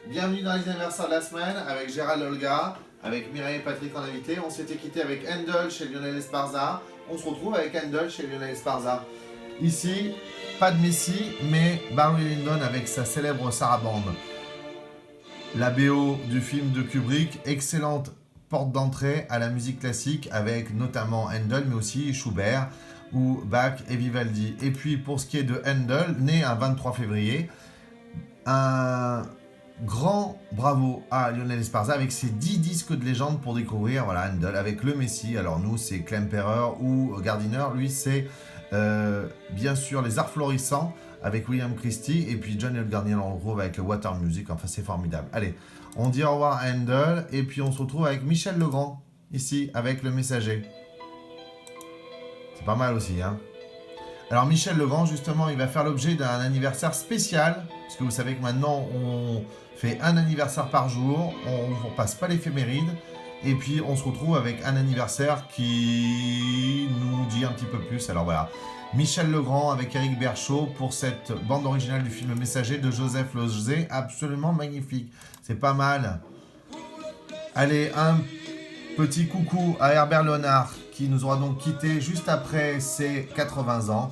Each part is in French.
Bienvenue dans les anniversaires de la semaine avec Gérald Olga, avec Mireille et Patrick en invité. On s'était quitté avec Handel chez Lionel Esparza. On se retrouve avec Handel chez Lionel Esparza. Ici, pas de Messi, mais Barry Lyndon avec sa célèbre sarabande. La BO du film de Kubrick, excellente porte d'entrée à la musique classique avec notamment Handel, mais aussi Schubert ou Bach et Vivaldi. Et puis pour ce qui est de Handel, né un 23 février, un grand bravo à Lionel Esparza avec ses 10 disques de légende pour découvrir Handel avec le Messie. Alors nous c'est Klemperer ou Gardiner, lui c'est bien sûr les Arts Florissants avec William Christie et puis John L. Gardiner on le retrouve avec le Water Music, enfin c'est formidable. Allez, on dit au revoir à Handel et puis on se retrouve avec Michel Legrand ici avec Le Messager. C'est pas mal aussi hein. Alors Michel Legrand justement il va faire l'objet d'un anniversaire spécial parce que vous savez que maintenant on fait un anniversaire par jour, on passe pas l'éphéméride et puis on se retrouve avec un anniversaire qui nous dit un petit peu plus. Alors voilà, Michel Legrand avec Éric Berchot pour cette bande originale du film Messager de Joseph Losey, absolument magnifique, c'est pas mal. Allez, un petit coucou à Herbert Léonard qui nous aura donc quitté juste après ses 80 ans,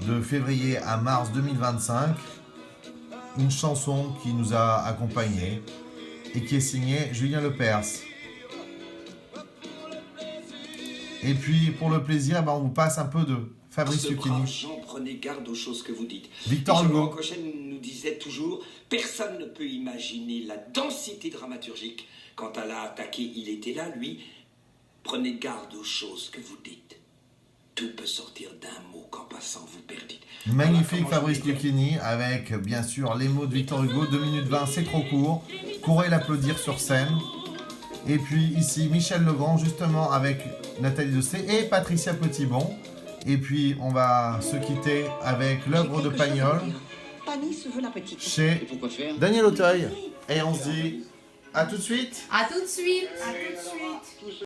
de février à mars 2025. Une chanson qui nous a accompagnés et qui est signée Julien Lepers. Et puis pour le plaisir, on vous passe un peu de Fabrice Lucchini. Jean, prenez garde aux choses que vous dites. Victor Hugo. Cochet nous disait toujours « Personne ne peut imaginer la densité dramaturgique. Quand elle a attaqué, il était là, lui. Prenez garde aux choses que vous dites. Tout peut sortir d'un mot qu'en passant vous perdez. » Magnifique Fabrice Lucchini avec bien sûr les mots de Victor Hugo. 2 minutes 20, c'est trop court. Courez l'applaudir sur scène. Et puis ici Michel Legrand justement avec Nathalie Dessay et Patricia Petitbon. Et puis on va se quitter avec l'œuvre de Pagnol chez Daniel Auteuil. Et on se dit à tout de suite. À tout de suite. À tout de suite.